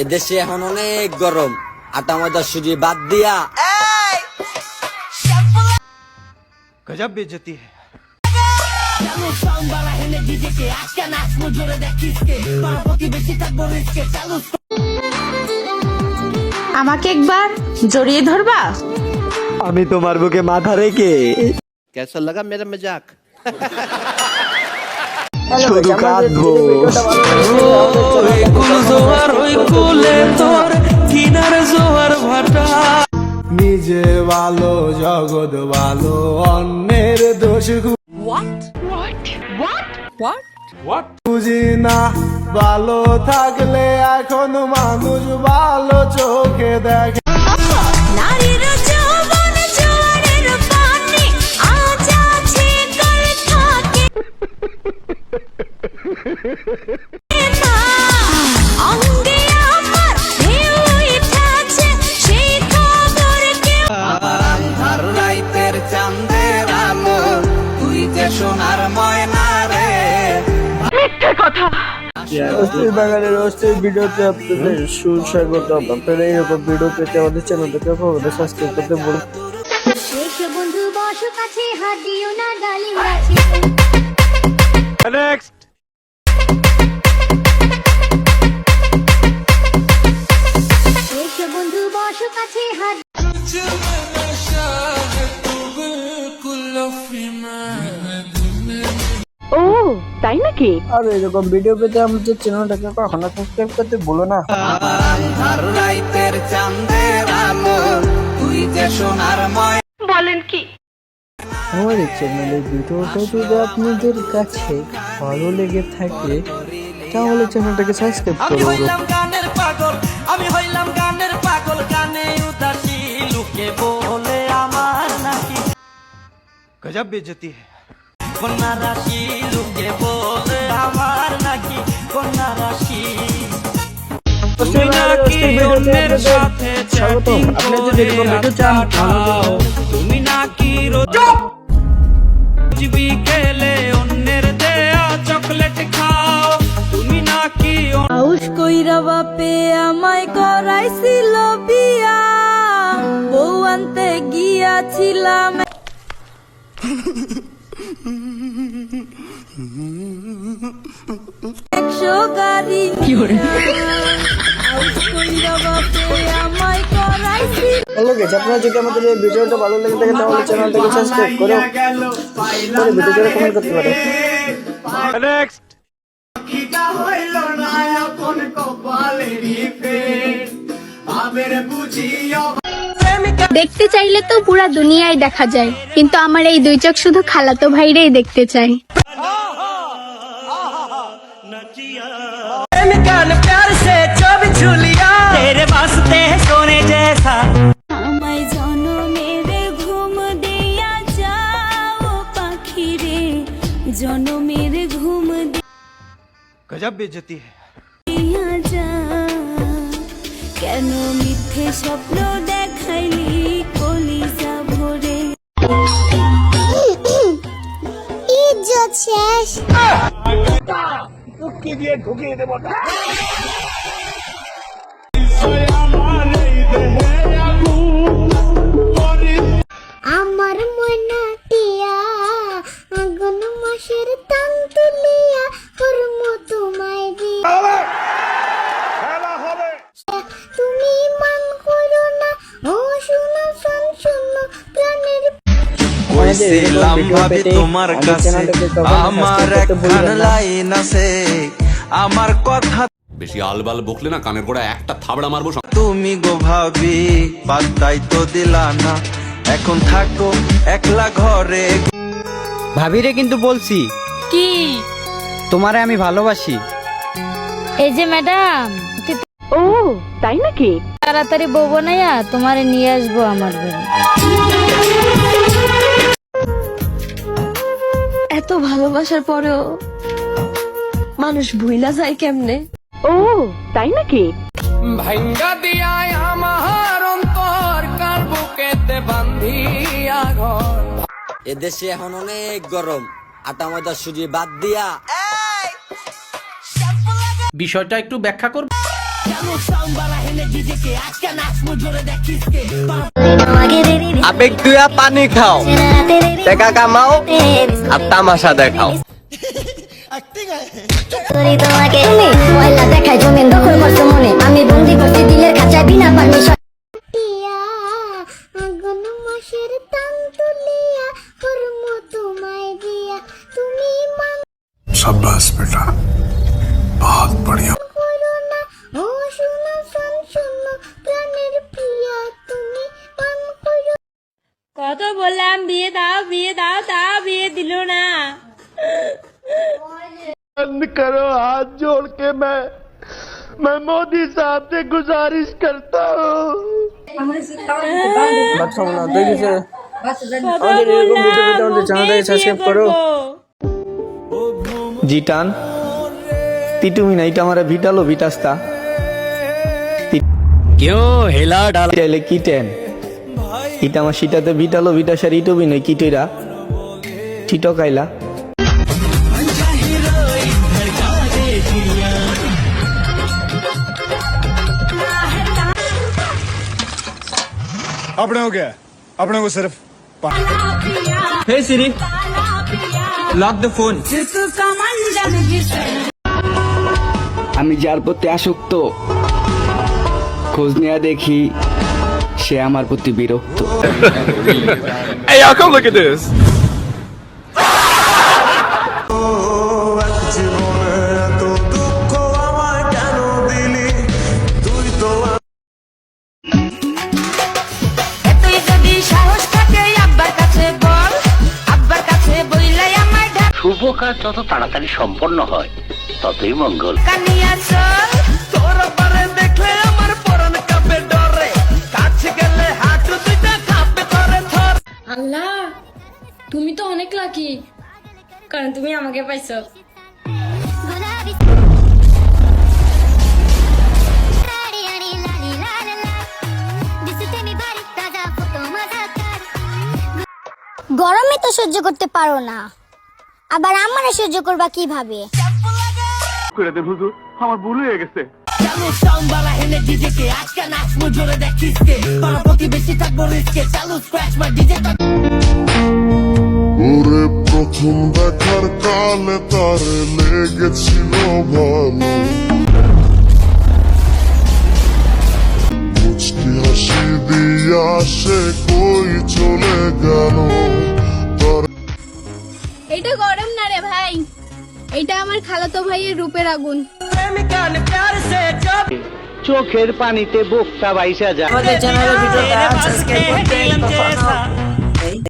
এদেশে এখন অনেক গরম, আটা ময়দা সুজি বাদ দিয়া गजब बेइज्जती है। আমাকে একবার জড়িয়ে ধরবা? আমি তোমার বুকে মাথা রেখে कैसा लगा मेरा मजाक? শুধু কাঁদবো। নিজে ভালো জগৎ ভালো অন্যের দোষ বুঝি না ভালো থাকলে এখন মানুষ ভালো চোখে দেখে নারীর যৌবন জোয়ারের পানি আজ আছে কাল থাকে না অঙ্গে আমার ঢেউ উঠেছে সেই খবর কেউ আন্ধার রাইতের চাঁদের আলো, তুই যে সোনার ময়না রে। অস্থির বাঙালির অস্থির ভিডিওতে আপনাদের সুস্বাগতম। আপনারা এইরকম ভিডিও পেতে আমাদের চ্যানেলটাকে অবশ্যই সাবস্ক্রাইব করতে বলুন। এসো বন্ধু বসো কাছে হাত দিও না ডালিম গাছে नेक्स्ट। এসো বন্ধু বসো কাছে হাত আর এরকম ভিডিও পেতে আমাদের চ্যানেলটাকে কখনো সাবস্ক্রাইব করতে ভুলো না। আন্ধার রাইতের চাঁদের আলো, তুই যে সোনার ময়না। আমাদের চ্যানেলের ভিডিওটা যদি আপনাদের কাছে ভালো লেগে থাকে তাহলে চ্যানেলটাকে সাবস্ক্রাইব করুন। গানের পাগল, আমি হইলাম গানের পাগল, গানে উদাসী লোকে বলে আমার নাকি गजब बेइज्जती है। কন্যা রাশি, লোকে বলে আমার নাকি কন্যা রাশি। অস্থির বাঙালির অস্থির ভিডিওতে আপনাদের স্বাগতম। আপনি যদি এরকম ভিডিও চান তুমি নাকি রোজ বিকেলে অন্যের দেয়া চকলেট খাও, তুমি নাকি আউশ কইরা বাপে আমায় করাইছিল বিয়া বউ আনতে গিয়াছিলাম একশো গাড়ি আউশ কইরা বাপে আমায় করাইছিল। হ্যালো গাইস, আপনারা যদি আমাদের এই ভিডিওটা ভালো লেগে থাকে তাহলে চ্যানেলটাকে সাবস্ক্রাইব করে ভিডিওটা কমেন্ট করতে পারেন। नेक्स्ट। দেখতে চাইলে তো পুরা দুনিয়ায় দেখা যায়, কিন্তু আমার এই দুই চোখ শুধু খালাতো ভাইরেই দেখতে চাই। আমায় জনমের ঘুম দিয়া যাও পাখি রে জনমের ঘুম गजब बेइज्जती है। দিয়া যা কেন মিথ্যে স্বপ্ন দেখাইলি কলিজা ভরে ইজ্জত শেষ আমার মনা টিয়া আগুন মাসের তাং তুলিয়া হরম তোমায় দিয়া তুমি মান করো না ও শুনো শুনো প্রাণের কইছিলাম ভাবি তোমার কাছে আমার একখান লাইন আছে, আমার কথা বেশি আলবাল বকলে না কানের গোড়া একটা থাবড়া মারবো। তুমি গো ভাবি পাত্তাই তো দিলা না, এখন থাকো একলা ঘরে। ভাবিরে কিন্তু বলছি কি তোমারে আমি ভালোবাসি। এই যে ম্যাডাম, ও তাই নাকি? তাড়াতাড়ি বউ বানাইয়া তোমারে নিয়ে আসবো আমার বাড়ি। এত ভালোবাসার পরেও মানুষ ভুইলা যায় কেমনে? ও তাই নাকি? ভাঙ্গা দিয়ায় আমার অন্তর কার বুকেতে বান্ধিয়া ঘর এদেশে এখন অনেক গরম, আটা ময়দা সুজি বাদ দিয়া বিষয়টা একটু ব্যাখ্যা করব। আবেগ দুয়া পানি খাও, টাকা কামাও আর তামাশা দেখাও। ময়লা দেখায় জমিন দখল করছো মনে, আমি বন্দি করছি দিলের খাঁচায় বিনা পারমিশন। আগুন মাসের টান তুলিয়া কর্ম তোমায় দিয়া তুমি शाबाश बेटा, बहुत बढ़िया। করো না ও শোনো শোনো প্রাণের প্রিয়া তুমি পান করো। কত বললাম বিয়ে দাও বিয়ে দাও, তা বিয়ে দিল না। बंद करो, हाथ जोड़ के मैं मोदी साहब से गुजारिश करता हूँ। देखिए আমাদের এরকম ভিডিও পেতে আমাদের চ্যানেলটাকে সাবস্ক্রাইব করো। জিটান তিটুমি না, এটা আমার ভিটালো ভিটাস্তা কেউ হেলা ডাল চাইলে কিটেন, এটা আমার সিটাতে ভিটালো ভিটাসার ইটুবি নয় কিটুইরা টিটো কাইলা। अपने हो गया, अपने को सिर्फ হে সিরি লক দ্য ফোন। আমি যার প্রতি আসক্ত, খোঁজ নেয়া দেখি সে আমার প্রতি বিরক্ত। Hey, y'all, come look at this. তুই যদি সাহস থাকে আব্বার কাছে বল, আব্বার কাছে বইলাই আমার শুভ কাজ যত তাড়াতাড়ি সম্পন্ন হয় ততই মঙ্গল। কানিয়া চল, তোর পারে দেখলে আমার পরন কাঁপে ডরে, কাছে গেলে হাঁটু দুইটা কাঁপে করে থর। আল্লাহ তুমি তো অনেক লাকি, কারণ তুমি আমাকে পাইছো। গোলাপি রাড়ি আড়ি লালি লাল লাল দিসতে মি বাড়ি তাজা ফটো মজাদার। গরমে তো সহ্য করতে পারো না, আবার আমারে সহ্য করবা কিভাবে? চালু সাউন্ড বালা হেনে ডিজে কে আজকে নাচ মুজরে দেখিস কে পাড়া প্রতিবেশী থাকবো রিস্কে চালু স্ক্র্যাচ মা ডিজে ওরে প্রথম দেখার কালে তারে লেগেছিল ভালো, মুচকি হাসি দিয়া সে কই চলে গেল। এটা গরম না রে ভাই, এটা আমার খালাতো ভাইয়ের রূপের আগুন। চোখের পানিতে বোকটা বাইসা যায়। আমাদের চ্যানেলের ভিডিওটা সাবস্ক্রাইব করতে